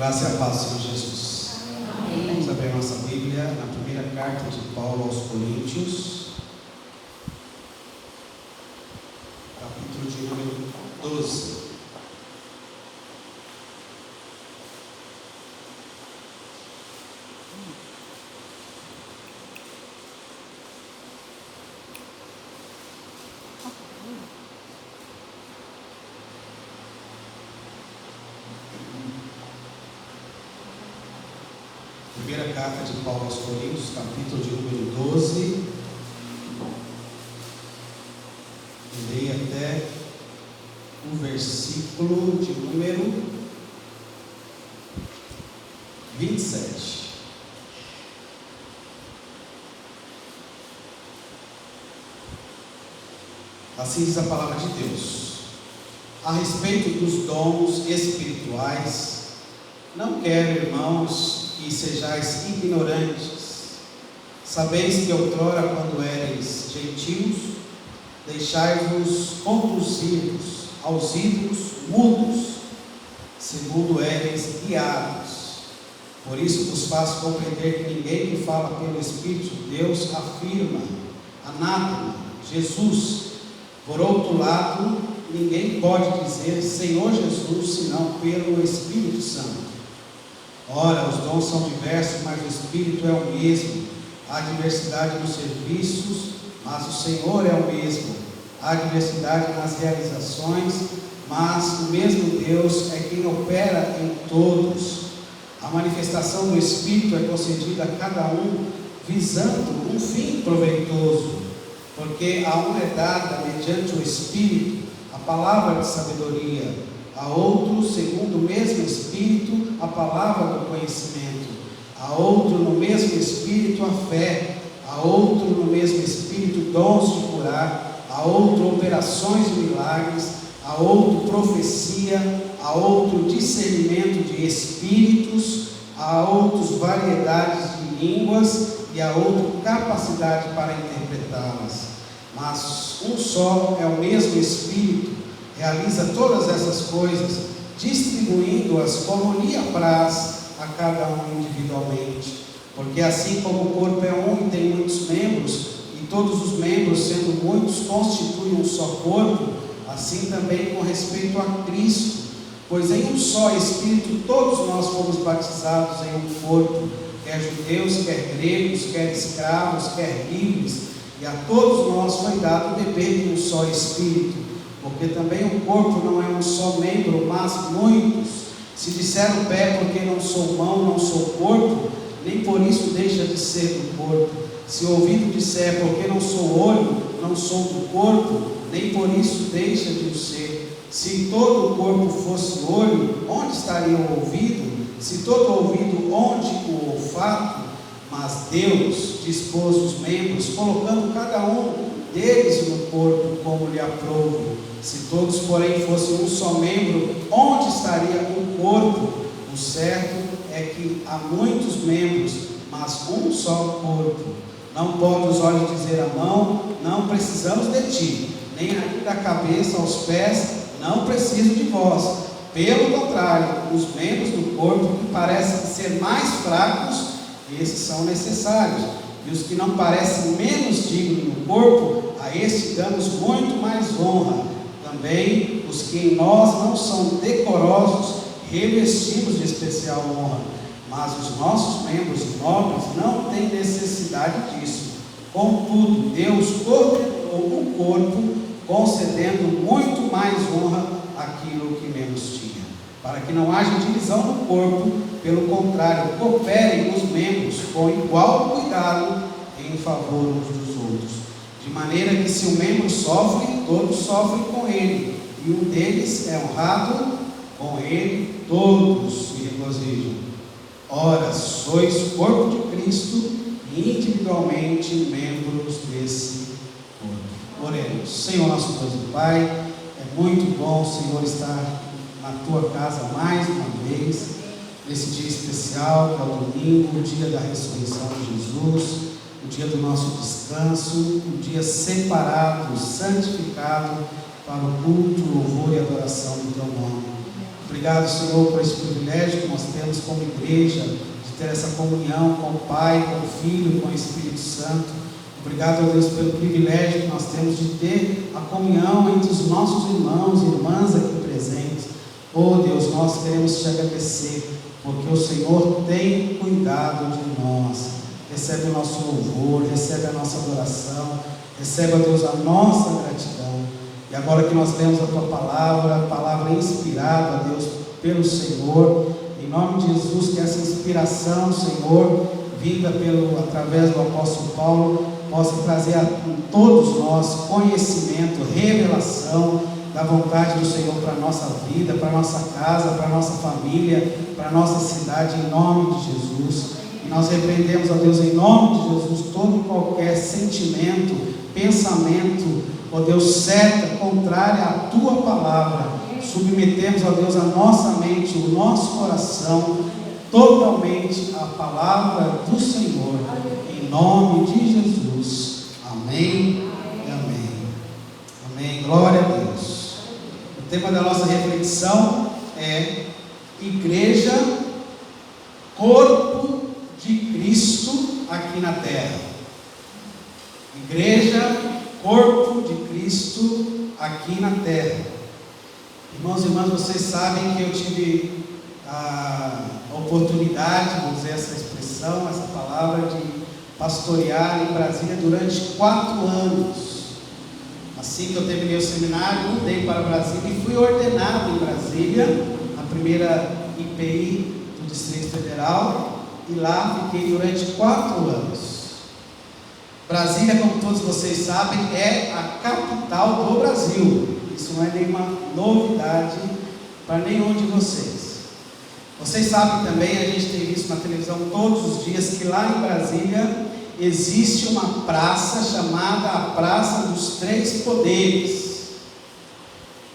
Graça e a paz, Senhor Jesus. Amém. Vamos abrir a nossa Bíblia na primeira carta de Paulo aos Coríntios, capítulo de número 12. Primeira carta de Paulo aos Coríntios, capítulo de número 12. Leia até o versículo de número 27. Assim diz a palavra de Deus: a respeito dos dons espirituais, não quero, irmãos, que sejais ignorantes. Sabeis que outrora, quando éreis gentios, deixai-vos conduzir aos ídolos mudos, segundo éreis guiados. Por isso vos faço compreender que ninguém que fala pelo Espírito de Deus afirma anátema, Jesus. Por outro lado, ninguém pode dizer Senhor Jesus, senão pelo Espírito Santo. Ora, os dons são diversos, mas o Espírito é o mesmo. Há diversidade nos serviços, mas o Senhor é o mesmo. Há diversidade nas realizações, mas o mesmo Deus é quem opera em todos. A manifestação do Espírito é concedida a cada um, visando um fim proveitoso, porque a um é dada, mediante o Espírito, a palavra de sabedoria, a outro, segundo o mesmo Espírito, a palavra do conhecimento, a outro, no mesmo Espírito, a fé, a outro, no mesmo Espírito, dons de curar, a outro, operações de milagres, a outro, profecia, a outro, discernimento de espíritos, a outros, variedades de línguas, e a outro, capacidade para interpretá-las. Mas um só é o mesmo Espírito, realiza todas essas coisas, distribuindo-as como lhe apraz a cada um individualmente. Porque assim como o corpo é um e tem muitos membros, e todos os membros, sendo muitos, constituem um só corpo, assim também com respeito a Cristo. Pois em um só Espírito todos nós fomos batizados em um corpo, quer judeus, quer gregos, quer escravos, quer livres, e a todos nós foi dado beber de um só Espírito. Porque também o corpo não é um só membro, mas muitos. Se disser o pé, porque não sou mão, não sou corpo, nem por isso deixa de ser do corpo. Se o ouvido disser, porque não sou olho, não sou do corpo, nem por isso deixa de o ser. Se todo o corpo fosse olho, onde estaria o ouvido? Se todo o ouvido, onde o olfato? Mas Deus dispôs os membros, colocando cada um deles no corpo como lhe aprouve. Se todos, porém, fossem um só membro, onde estaria o corpo? O certo é que há muitos membros, mas um só corpo. Não pode os olhos dizer à mão, não precisamos de ti, nem da cabeça aos pés, não preciso de vós. Pelo contrário, os membros do corpo que parecem ser mais fracos, esses são necessários. E os que não parecem menos dignos no corpo, a estes damos muito mais honra. Também os que em nós não são decorosos, revestimos de especial honra. Mas os nossos membros nobres não têm necessidade disso. Contudo, Deus coordenou o corpo, concedendo muito mais honra àquilo que menos tinha, para que não haja divisão no corpo. Pelo contrário, cooperem os membros com igual cuidado em favor uns dos outros. De maneira que se um membro sofre, todos sofrem com ele, e um deles é honrado, com ele todos se regozijam. Ora, sois corpo de Cristo e individualmente membros desse corpo. Oremos. Senhor nosso Deus e Pai, é muito bom, Senhor, estar na tua casa mais uma vez, nesse dia especial, que é o domingo, o dia da ressurreição de Jesus, o dia do nosso descanso, um dia separado, santificado para o culto, louvor e adoração do teu nome. Obrigado, Senhor, por esse privilégio que nós temos como igreja, de ter essa comunhão com o Pai, com o Filho, com o Espírito Santo. Obrigado, ó Deus, pelo privilégio que nós temos de ter a comunhão entre os nossos irmãos e irmãs aqui presentes. Oh Deus, nós queremos te agradecer, porque o Senhor tem cuidado de nós. Recebe o nosso louvor, recebe a nossa adoração, recebe, ó Deus, a nossa gratidão. E agora que nós lemos a Tua palavra, a palavra inspirada, ó Deus, pelo Senhor, em nome de Jesus, que essa inspiração, Senhor, vinda através do apóstolo Paulo, possa trazer a todos nós conhecimento, revelação da vontade do Senhor para a nossa vida, para a nossa casa, para a nossa família, para a nossa cidade, em nome de Jesus. E nós repreendemos, ó Deus, em nome de Jesus, todo e qualquer sentimento, pensamento, ó Deus, seta, contrária à Tua palavra. Submetemos, ó Deus, a nossa mente, o nosso coração, totalmente à palavra do Senhor, em nome de Jesus. Amém e amém. Amém. Glória a Deus. O tema da nossa reflexão é Igreja, Corpo de Cristo aqui na terra. Igreja, Corpo de Cristo aqui na terra. Irmãos e irmãs, vocês sabem que eu tive a oportunidade, vou dizer essa expressão, essa palavra, de pastorear em Brasília durante 4 anos. Assim que eu terminei o seminário, mudei para Brasília e fui ordenado em Brasília, na primeira IPI do Distrito Federal, e lá fiquei durante 4 anos. Brasília, como todos vocês sabem, é a capital do Brasil. Isso não é nenhuma novidade para nenhum de vocês. Vocês sabem também, a gente tem visto na televisão todos os dias, que lá em Brasília existe uma praça chamada a Praça dos Três Poderes.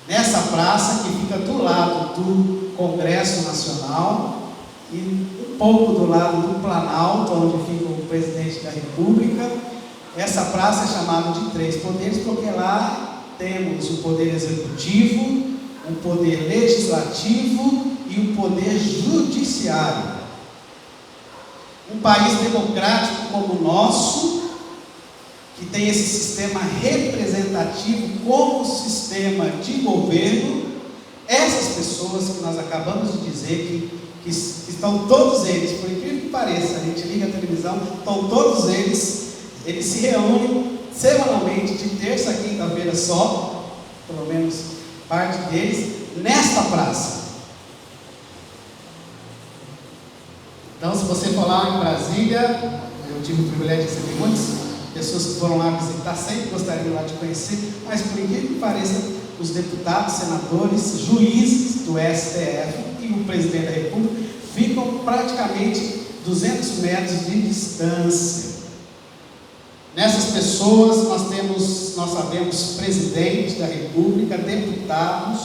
Nessa praça, que fica do lado do Congresso Nacional e um pouco do lado do Planalto, onde fica o presidente da República, essa praça é chamada de Três Poderes, porque lá temos o poder executivo, o poder legislativo e o poder judiciário. Um país democrático como o nosso, que tem esse sistema representativo como sistema de governo, essas pessoas que nós acabamos de dizer que estão todos eles, por incrível que pareça, a gente liga a televisão, estão todos eles se reúnem semanalmente, de terça a quinta-feira só, pelo menos parte deles, nesta praça. Então, se você for lá em Brasília, eu tive o privilégio de receber muitas pessoas que foram lá visitar, sempre gostariam lá de conhecer, mas por incrível que pareça, os deputados, senadores, juízes do STF e o presidente da República ficam praticamente 200 metros de distância. Nessas pessoas nós sabemos presidente da República, deputados,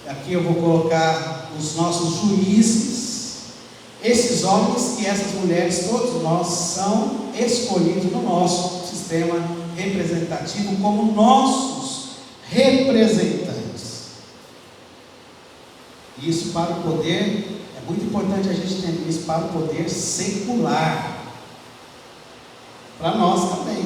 aqui eu vou colocar os nossos juízes, esses homens e essas mulheres, todos nós são escolhidos no nosso sistema representativo como nossos representantes. Isso para o poder, é muito importante a gente entender isso, para o poder secular. Para nós também.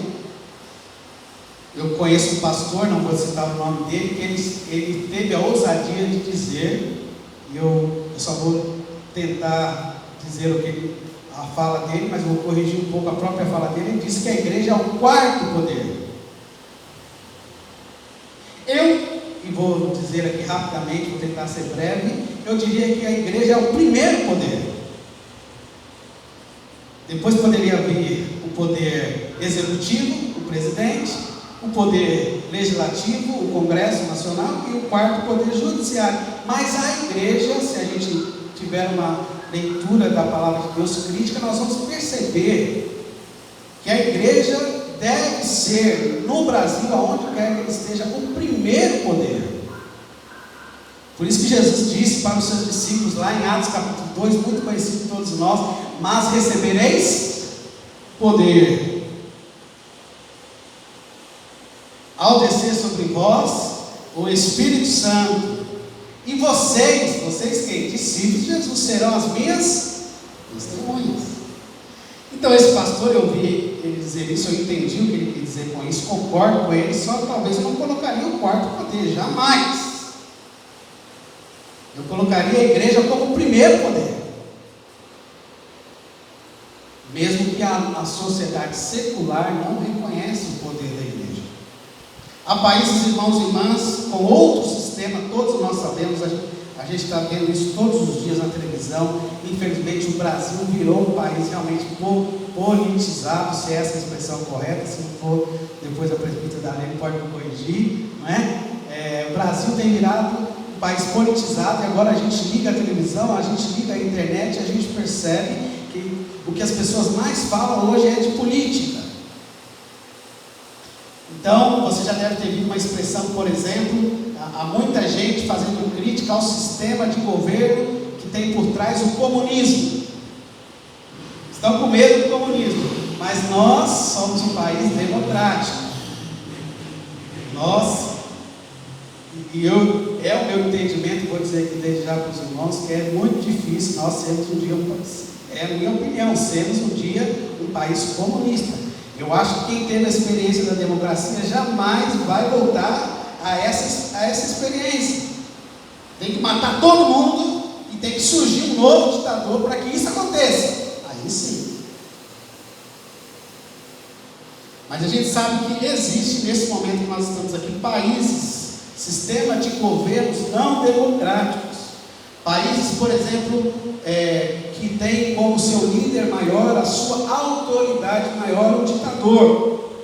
Eu conheço um pastor, não vou citar o nome dele, que ele teve a ousadia de dizer, e eu só vou tentar dizer a fala dele, mas vou corrigir um pouco a própria fala dele. Ele disse que a igreja é o 4º poder. E vou dizer aqui rapidamente, vou tentar ser breve, eu diria que a igreja é o 1º poder. Depois poderia vir o poder executivo, o presidente, o poder legislativo, o Congresso Nacional e o 4º poder judiciário. Mas a igreja, se a gente tiver uma leitura da palavra de Deus crítica, nós vamos perceber que a igreja deve ser, no Brasil, aonde quer que ele esteja, o 1º poder. Por isso que Jesus disse para os seus discípulos, lá em Atos capítulo 2, muito conhecido de todos nós: mas recebereis poder ao descer sobre vós o Espírito Santo, E vocês quem? Discípulos de Jesus, serão as minhas testemunhas. Então esse pastor, eu vi ele dizer isso, eu entendi o que ele quis dizer com isso, concordo com ele, só que talvez eu não colocaria o quarto poder, jamais. Eu colocaria a igreja como o primeiro poder. Mesmo que a sociedade secular não reconhece o poder da igreja. Há países, irmãos e irmãs, com outro sistema, todos nós sabemos, a gente está vendo isso todos os dias na televisão. Infelizmente o Brasil virou um país realmente politizado, se é essa a expressão correta. Se não for, depois a presbítera Darlene pode me corrigir, não é? O Brasil tem virado um país politizado, e agora a gente liga a televisão, a gente liga a internet, a gente percebe que o que as pessoas mais falam hoje é de política. Então, você já deve ter visto uma expressão, por exemplo, há muita gente fazendo crítica ao sistema de governo que tem por trás o comunismo. Estão com medo do comunismo, mas nós somos um país democrático. É o meu entendimento, vou dizer aqui desde já para os irmãos, que é muito difícil nós sermos um dia, é a minha opinião, sermos um dia um país comunista. Eu acho que quem teve a experiência da democracia jamais vai voltar a essa experiência. Tem que matar todo mundo e tem que surgir um novo ditador para que isso aconteça. Aí sim. Mas a gente sabe que existe nesse momento que nós estamos aqui países, sistema de governos não democráticos. Países, por exemplo, que tem como seu líder maior, a sua autoridade maior, o ditador.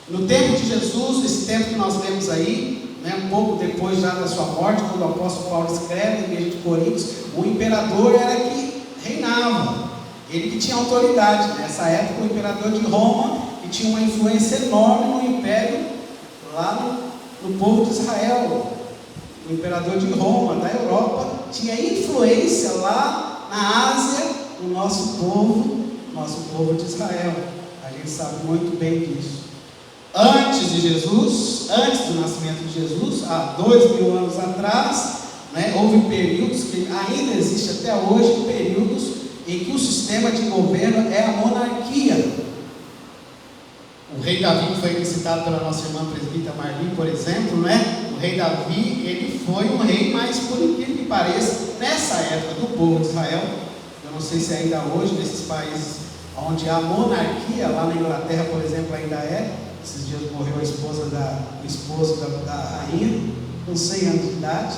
No tempo de Jesus, esse tempo que nós lemos aí, um pouco depois já da sua morte, quando o apóstolo Paulo escreve na igreja de Coríntios, o imperador era que reinava, ele que tinha autoridade. Nessa época, o imperador de Roma, que tinha uma influência enorme no império, lá no povo de Israel. O imperador de Roma, da Europa, tinha influência lá na Ásia, no nosso povo de Israel. A gente sabe muito bem disso. Antes de Jesus, antes do nascimento de Jesus, há 2000 anos atrás, houve períodos que ainda existe até hoje, períodos em que o sistema de governo é a monarquia. O rei Davi, que foi citado pela nossa irmã presbítera Marli, por exemplo, o rei Davi, ele foi um rei, mas por incrível que pareça, nessa época do povo de Israel, eu não sei se ainda hoje, nesses países onde há monarquia, lá na Inglaterra, por exemplo, ainda é. Esses dias morreu o esposo da rainha, com 100 anos de idade.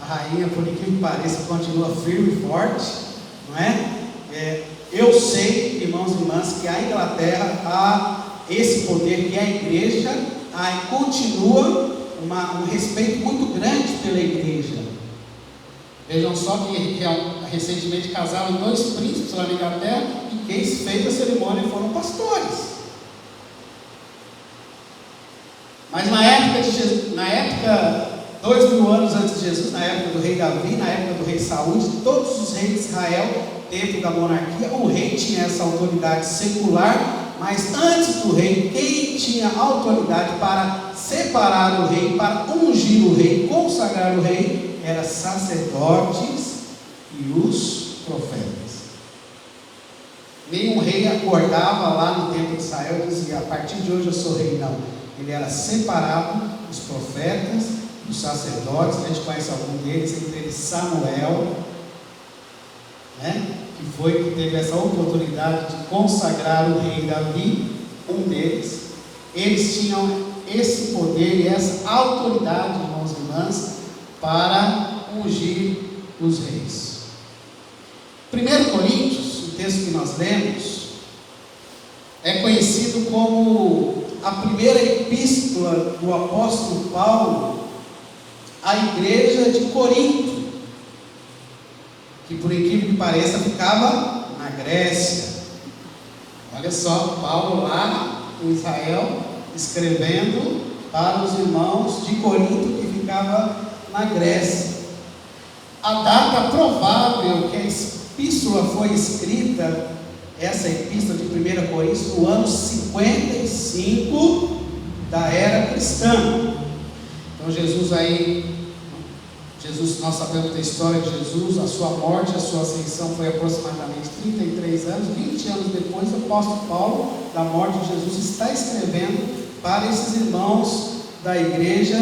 A rainha, por incrível que pareça, continua firme e forte, não é? Eu sei, irmãos e irmãs, que a Inglaterra há esse poder que é a igreja, continua um respeito muito grande pela igreja. Vejam só que recentemente casaram 2 príncipes lá na Inglaterra, e quem fez a cerimônia foram pastores. Mas na época de Jesus, 2000 anos antes de Jesus, na época do rei Davi, na época do rei Saul, de todos os reis de Israel, dentro da monarquia, o rei tinha essa autoridade secular, mas antes do rei, quem tinha autoridade para separar o rei, para ungir o rei, consagrar o rei, eram sacerdotes e os profetas. Nenhum rei acordava lá no templo de Israel e dizia: a partir de hoje eu sou rei. Não, ele era separado dos profetas, dos sacerdotes. A gente conhece algum deles, entre eles Samuel, que teve essa oportunidade de consagrar o rei Davi, um deles. Eles tinham esse poder e essa autoridade, irmãos e irmãs, para ungir os reis. 1 Coríntios, o texto que nós lemos, é conhecido como a primeira epístola do apóstolo Paulo à igreja de Corinto, que por incrível que pareça ficava na Grécia. Olha só, Paulo lá em Israel, escrevendo para os irmãos de Corinto, que ficava na Grécia. A data provável que a epístola foi escrita, essa epístola de 1 Coríntios, no ano 55 da era cristã. Então Jesus aí Jesus, nós sabemos da história de Jesus, a sua morte, a sua ascensão foi aproximadamente 33 anos, 20 anos depois, o apóstolo Paulo, da morte de Jesus, está escrevendo para esses irmãos da igreja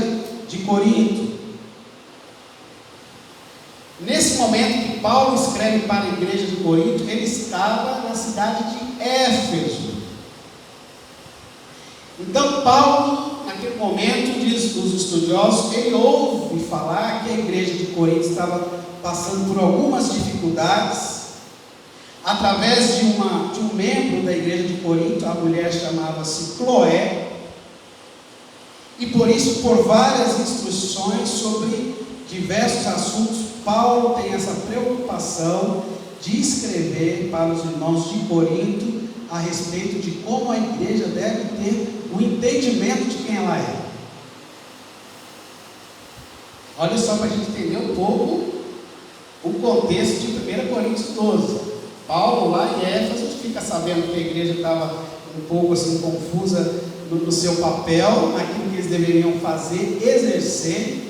de Corinto. Nesse momento que Paulo escreve para a igreja de Corinto, ele estava na cidade de Éfeso. Então Paulo, naquele momento, diz os estudiosos, ele ouve falar que a igreja de Corinto estava passando por algumas dificuldades. Através de um membro da igreja de Corinto, a mulher chamava-se Cloé, e por isso, por várias instruções sobre diversos assuntos, Paulo tem essa preocupação de escrever para os irmãos de Corinto a respeito de como a igreja deve ter o entendimento de quem ela é. Olha só para a gente entender um pouco o contexto de 1 Coríntios 12. Paulo lá em Éfeso fica sabendo que a igreja estava um pouco assim confusa no seu papel, naquilo que eles deveriam fazer, exercer.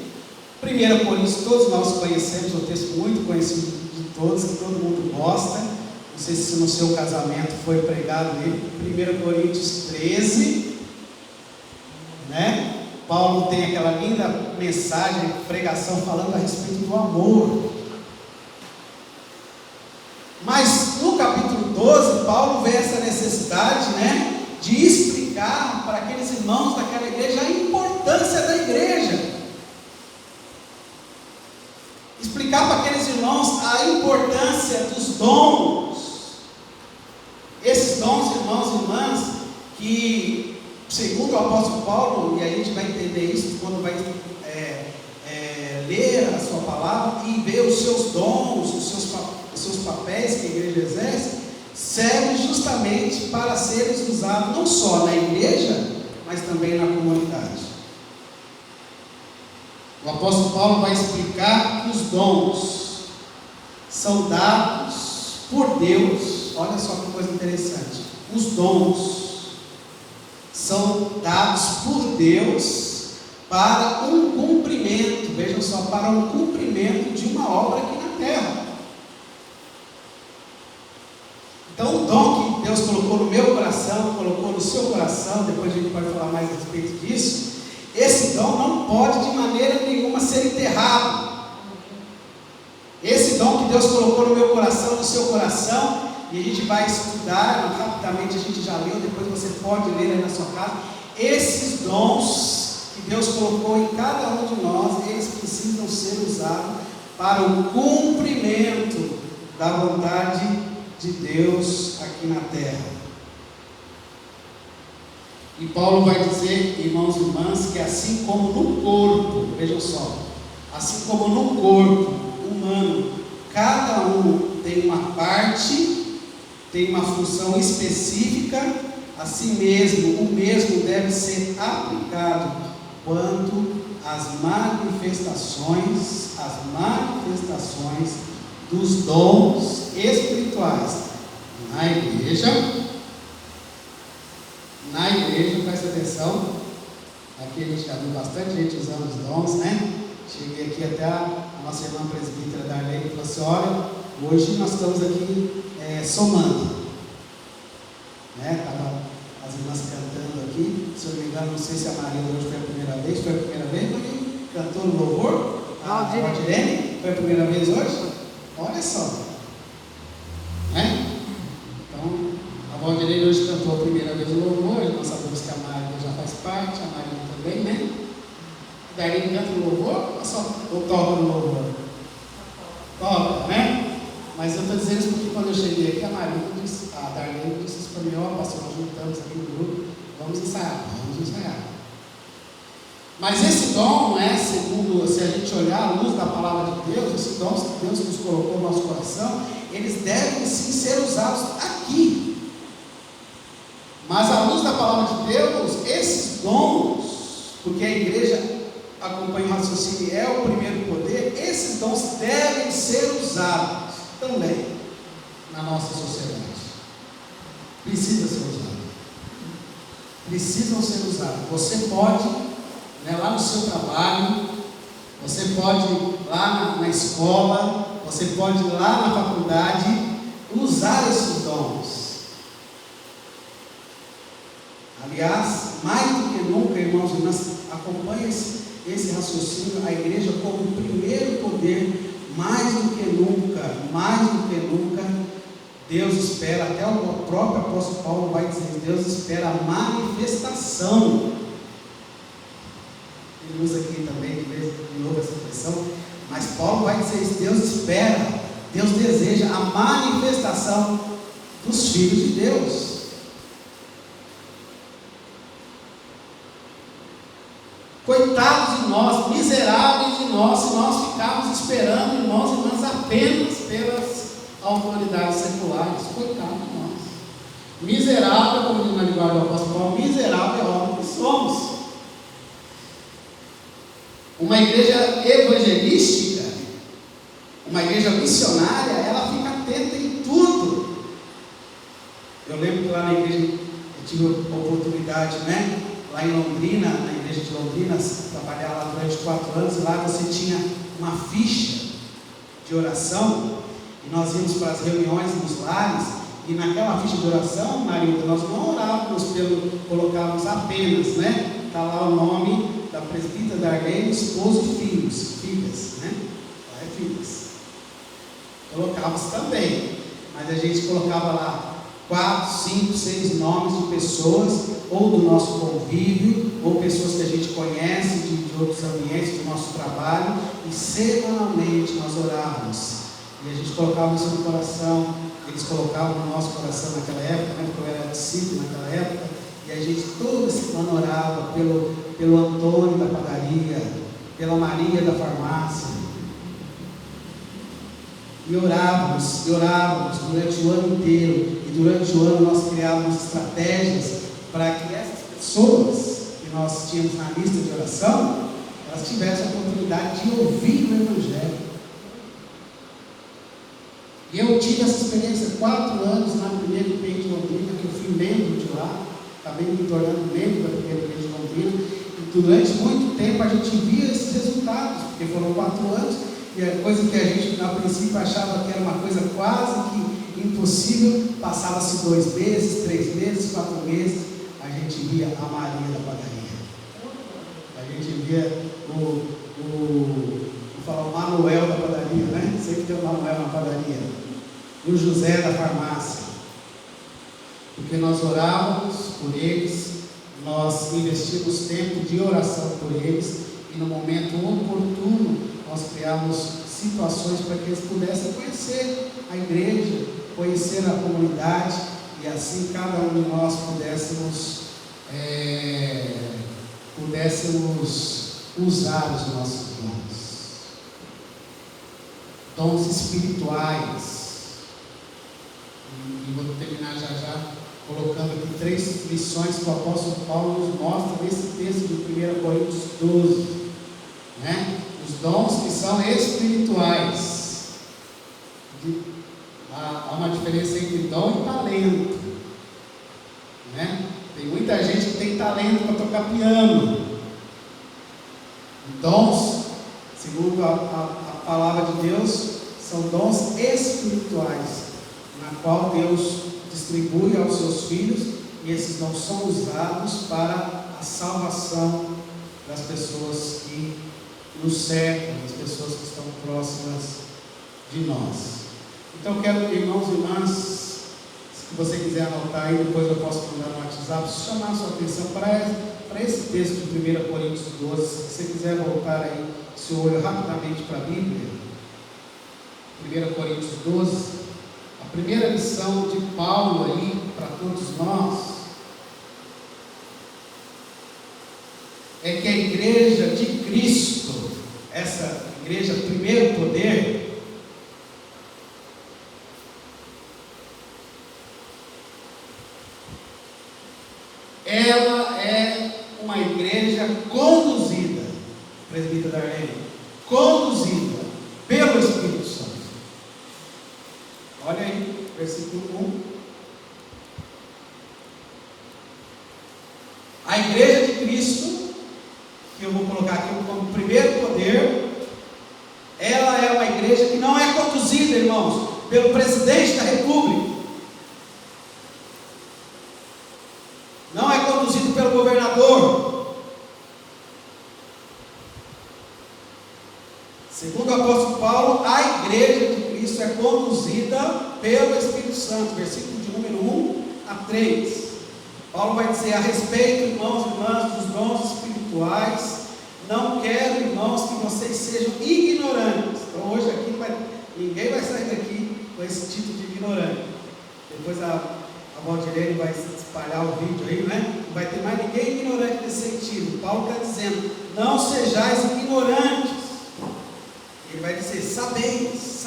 1 Coríntios, todos nós conhecemos, um texto muito conhecido de todos, que todo mundo gosta. Não sei se no seu casamento foi pregado ele. 1 Coríntios 13, né? Paulo tem aquela linda mensagem, pregação falando a respeito do amor. Mas no capítulo 12, Paulo vê essa necessidade, né, de explicar para aqueles irmãos daquela igreja a importância da igreja. Explicar para aqueles irmãos a importância dos dons. Esses dons, irmãos e irmãs, que segundo o apóstolo Paulo, e a gente vai entender isso quando vai ler a sua palavra e ver os seus dons, os seus papéis que a igreja exerce, serve justamente para serem usados não só na igreja, mas também na comunidade. O apóstolo Paulo vai explicar que os dons são dados por Deus. Olha só que coisa interessante. Os dons são dados por Deus para um cumprimento, vejam só, para um cumprimento de uma obra aqui na terra. Então o dom que Deus colocou no meu coração, colocou no seu coração, depois a gente pode falar mais a respeito disso, esse dom não pode de maneira nenhuma ser enterrado. Esse dom que Deus colocou no meu coração, no seu coração, e a gente vai estudar, rapidamente a gente já leu, depois você pode ler aí na sua casa. Esses dons que Deus colocou em cada um de nós, eles precisam ser usados para o cumprimento da vontade de Deus aqui na terra. E Paulo vai dizer, irmãos e irmãs, que assim como no corpo, vejam só, assim como no corpo humano, cada um tem uma parte, tem uma função específica, assim mesmo, o mesmo deve ser aplicado quanto às manifestações dos dons espirituais na igreja, presta atenção, aqui a gente já viu bastante gente usando os dons, né? Cheguei aqui até a nossa irmã presbítera Darlene e falou assim: olha, hoje nós estamos aqui somando, né? Estava as irmãs cantando aqui, se eu não me engano, não sei se a Maria hoje foi a primeira vez, que cantou no louvor, a Valdirene, foi a primeira vez hoje? Olha só, né? Então, a Valdirene hoje cantou a primeira vez no louvor, nós sabemos que a Maria já faz parte, a Maria também, né? A Darlene canta no louvor ou toca no louvor? Toca, né? Mas eu estou dizendo isso porque quando eu cheguei aqui, a Darlene disse isso para mim: ó, pastor, nós juntamos aqui no grupo, vamos ensaiar. Mas esse dom, segundo, se a gente olhar à luz da palavra de Deus, esses dons que Deus nos colocou no nosso coração, eles devem sim ser usados aqui. Mas à luz da palavra de Deus, esses dons, porque a igreja acompanha o raciocínio, é o primeiro poder, esses dons devem ser usados também na nossa sociedade. Precisa ser usado. Precisam ser usados. Você pode, lá no seu trabalho, você pode lá na escola, você pode ir lá na faculdade usar esses dons. Aliás, mais do que nunca, irmãos e irmãs, acompanhe esse raciocínio, a igreja como o primeiro poder, mais do que nunca, Deus espera, até o próprio apóstolo Paulo vai dizer, Deus espera a manifestação. Ele usa aqui também, de novo essa expressão, mas Paulo vai dizer isso, Deus espera, Deus deseja a manifestação dos filhos de Deus. Coitados de nós, miseráveis de nós, se nós ficarmos esperando, irmãos e irmãs, apenas pelas autoridades seculares. Coitados de nós. Miserável, como diz na linguagem do apóstolo Paulo, miserável é homem que somos. Uma igreja evangelística, uma igreja missionária, ela fica atenta em tudo. Eu lembro que lá na igreja eu tive a oportunidade, lá em Londrina, na igreja de Londrina, trabalhar lá durante 4 anos, e lá você tinha uma ficha de oração, e nós íamos para as reuniões nos lares, e naquela ficha de oração, Marilda, nós não orávamos colocávamos apenas, está lá o nome da presbítera Darlene, esposo e filhas, lá é filhas. Colocávamos também, mas a gente colocava lá 4, 5, 6 nomes de pessoas, ou do nosso convívio, ou pessoas que a gente conhece de outros ambientes, do nosso trabalho, e semanalmente nós orávamos, e a gente colocava isso no coração, eles colocavam no nosso coração naquela época, porque eu era discípulo naquela época, e a gente toda semana orava pelo Antônio da padaria, pela Maria da farmácia, e orávamos durante o ano inteiro, e durante o ano nós criávamos estratégias para que essas pessoas que nós tínhamos na lista de oração, elas tivessem a oportunidade de ouvir o Evangelho. E eu tive essa experiência 4 anos na primeira igreja de Londrina, que eu fui membro de lá, acabei me tornando membro da primeira igreja de Londrina, e durante muito tempo a gente via esses resultados, porque foram 4 anos, e a coisa que a gente, a princípio, achava que era uma coisa quase que impossível, passava-se 2 meses, 3 meses, 4 meses, a gente via a Maria da padaria, a gente via o Manuel da padaria, sempre tem o Manuel na padaria, o José da farmácia, porque nós orávamos por eles, nós investimos tempo de oração por eles, e no momento oportuno, nós criamos situações para que eles pudessem conhecer a igreja, conhecer a comunidade, e assim cada um de nós pudéssemos usar os nossos dons espirituais. E vou terminar já colocando aqui 3 lições que o apóstolo Paulo nos mostra nesse texto de 1 Coríntios 12, os dons que são espirituais. Há uma diferença entre dom e talento, Tem muita gente que tem talento para tocar piano. Dons, segundo a palavra de Deus, são dons espirituais, na qual Deus distribui aos seus filhos, e esses dons são usados para a salvação das pessoas que nos cercam, das pessoas que estão próximas de nós. Então, quero, irmãos e irmãs, se você quiser anotar aí, depois eu posso mandar no WhatsApp, chamar a sua atenção para esse texto de 1 Coríntios 12, se você quiser voltar aí seu olho rapidamente para a Bíblia, 1 Coríntios 12, a primeira lição de Paulo aí para todos nós é que a igreja de Cristo, essa igreja primeiro poder, ela é uma igreja conduzida, presbítero Darlene, conduzida pelo Espírito Santo. Olha aí, versículo 1. A igreja de Cristo, que eu vou colocar aqui como primeiro poder, igreja que não é conduzida, irmãos, pelo presidente da República, não é conduzido pelo governador. Segundo o apóstolo Paulo, a igreja de Cristo é conduzida pelo Espírito Santo, versículo de número 1 a 3. Paulo vai dizer: a respeito, irmãos e irmãs, dos dons espirituais, não quero, irmãos, que vocês sejam ignorantes. Então hoje aqui ninguém vai sair daqui com esse título de ignorante. Depois a Valdirene vai espalhar o vídeo aí, né? Não vai ter mais ninguém ignorante nesse sentido. Paulo está dizendo: não sejais ignorantes. Ele vai dizer: sabeis,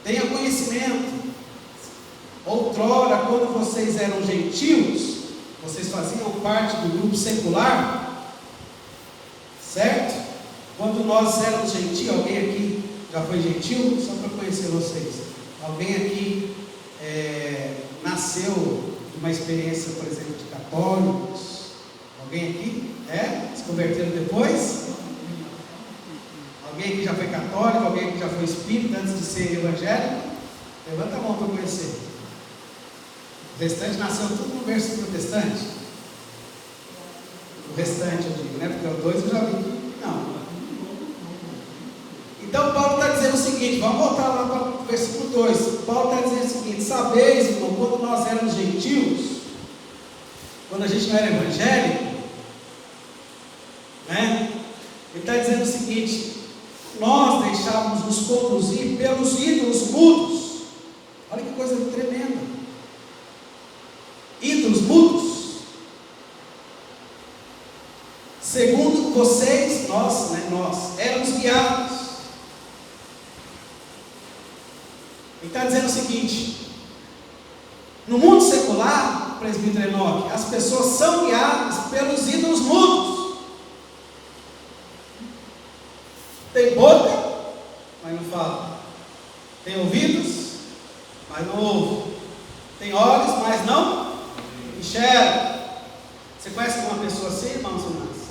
tenha conhecimento. Outrora, quando vocês eram gentios, vocês faziam parte do grupo secular, certo? Quando nós éramos gentios, alguém aqui já foi gentil? Só para conhecer vocês. Alguém aqui nasceu de uma experiência, por exemplo, de católicos? Alguém aqui? Se converteram depois? Alguém aqui já foi católico? Alguém aqui já foi espírita antes de ser evangélico? Levanta a mão para eu conhecer. O restante nasceu tudo no berço protestante? O restante eu digo, né? Porque os dois eu já vi. Não. Então Paulo está dizendo o seguinte, vamos voltar lá para o versículo 2. Paulo está dizendo o seguinte: sabeis, irmão, quando nós éramos gentios, quando a gente não era evangélico, né? Ele está dizendo o seguinte: nós deixávamos nos conduzir pelos ídolos mudos. Olha que coisa tremenda. Ídolos mudos. Segundo vocês, nós éramos guiados. Ele está dizendo o seguinte: no mundo secular, presbítero Enoque, as pessoas são guiadas pelos ídolos mudos. Tem boca, mas não fala. Tem ouvidos, mas não ouve. Tem olhos, mas não enxerga. Você conhece uma pessoa assim, irmãos e irmãs?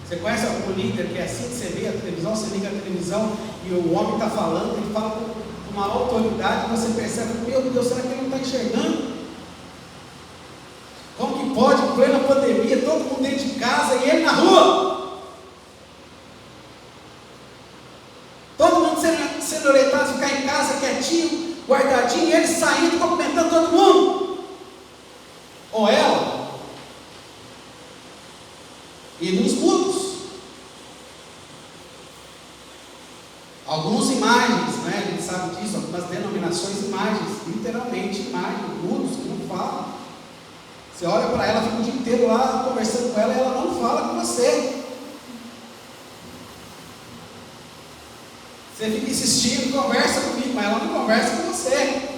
Você conhece algum líder que é assim? Você vê a televisão, você liga a televisão e o homem está falando, ele fala com uma autoridade, você percebe: meu Deus, será que ele não está enxergando? Como que pode, em plena pandemia, todo mundo dentro de casa e ele na rua? Todo mundo sendo orientado a ficar em casa quietinho, guardadinho, e ele saindo, cumprimentando todo mundo. Ou ela. Ídolos mudos. Algumas imagens, né? A gente sabe disso, algumas denominações, imagens, literalmente imagens, mudos, que não falam. Você olha para ela, fica o dia inteiro lá conversando com ela e ela não fala com você. Você fica insistindo, conversa comigo, mas ela não conversa com você.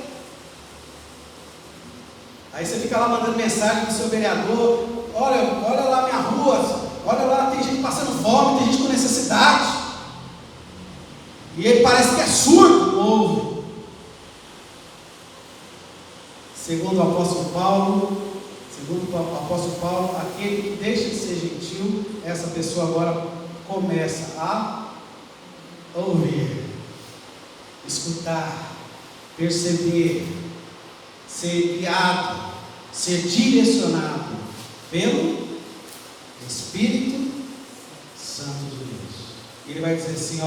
Aí você fica lá mandando mensagem para o seu vereador: olha lá minha rua, olha lá, tem gente passando fome, tem gente com necessidade. E ele parece que é surdo, não ouve. Segundo o apóstolo Paulo, aquele que deixa de ser gentil, essa pessoa agora começa a ouvir, escutar, perceber, ser guiado, ser direcionado pelo Espírito Santo de Deus. Ele vai dizer assim,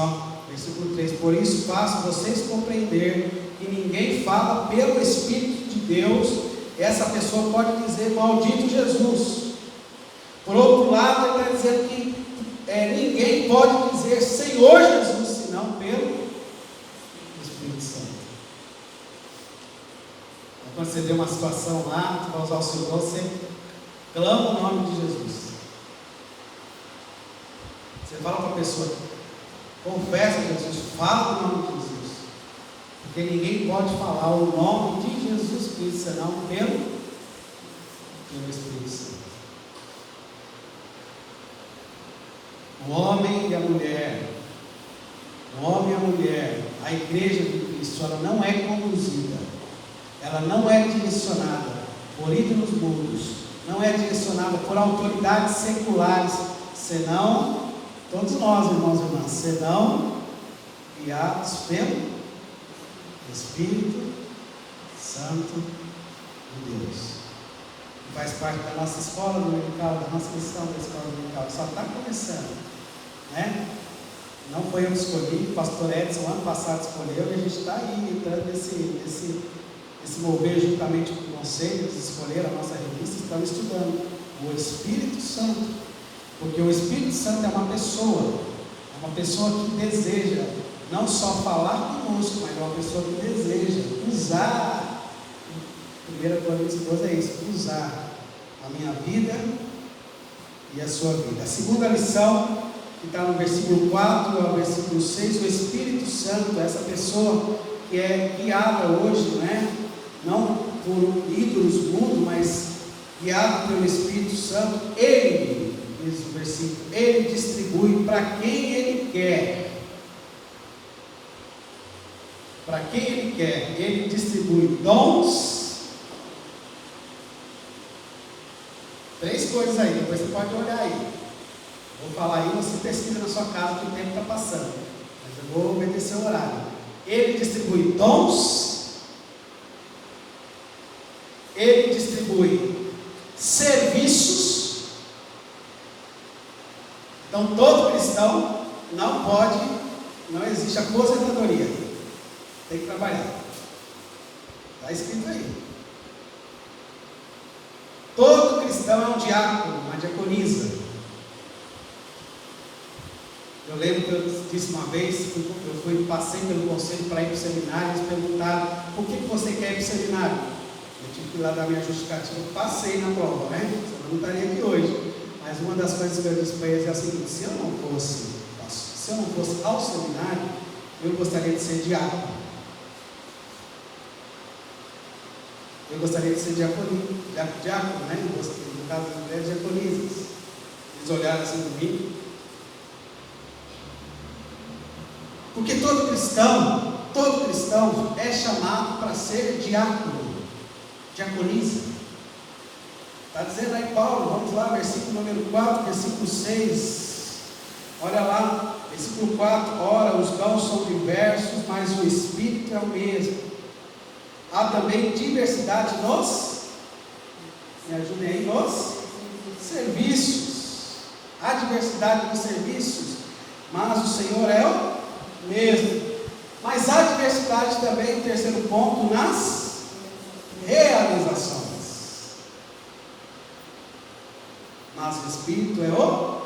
versículo 3: por isso faço vocês compreender que ninguém fala pelo Espírito de Deus. Essa pessoa pode dizer: maldito Jesus. Por outro lado, ele está dizendo que ninguém pode dizer Senhor Jesus, senão pelo Espírito Santo. Então, quando você vê uma situação lá, você vai usar o seu dom, você clama o nome de Jesus. Você fala para a pessoa: confessa Jesus, fala o nome de Jesus. Porque ninguém pode falar o nome de Jesus Cristo, senão pelo Espírito Santo. O homem e a mulher, a igreja de Cristo, ela não é conduzida, ela não é direcionada por ídolos mudos, não é direcionada por autoridades seculares, senão, todos nós, irmãos e irmãs, senão guiados pelo Espírito Santo de Deus. Faz parte da nossa escola dominical, da nossa missão da escola dominical. Só está começando, né? Não foi eu que escolhi, o pastor Edson ano passado escolheu, e a gente está aí entrando nesse mover juntamente com o conselho. Eles escolheram a nossa revista e estão estudando o Espírito Santo, porque o Espírito Santo é uma pessoa que deseja não só falar conosco, mas é uma pessoa que deseja usar. 1 Coríntios 12 é isso, usar a minha vida e a sua vida. A segunda lição, que está no versículo 4 ao versículo 6, o Espírito Santo, essa pessoa que é guiada hoje, não por ídolos do mundo, mas guiado pelo Espírito Santo. Ele, diz o versículo, ele distribui para quem ele quer. Para quem ele quer, ele distribui dons. 3 coisas aí, depois você pode olhar aí. Vou falar aí, você pesquisa na sua casa, que o tempo está passando. Mas eu vou obedecer o horário. Ele distribui dons. Ele distribui serviços. Então todo cristão não existe aposentadoria. Tem que trabalhar. Está escrito aí. Todo cristão é um diácono, uma diaconisa. Eu lembro que eu disse uma vez, passei pelo conselho para ir para o seminário, eles perguntaram: por que você quer ir para o seminário? Eu tive que ir lá dar minha justificativa, eu passei na prova, senão eu não estaria aqui hoje. Mas uma das coisas que eu disse para eles é a seguinte: se eu não fosse ao seminário, eu gostaria de ser diácono. Eu gostaria de ser diácono, no caso das mulheres, diaconisas. Eles olharam assim para mim. Porque todo cristão é chamado para ser diácono, diaconisa. Está dizendo aí Paulo, vamos lá, versículo número 4, versículo 6. Olha lá, versículo 4, ora, os dons são diversos, mas o Espírito é o mesmo. Há também diversidade me ajudem aí, nos serviços. Há diversidade nos serviços, mas o Senhor é o mesmo. Mas há diversidade também, terceiro ponto, nas realizações. Mas o Espírito é o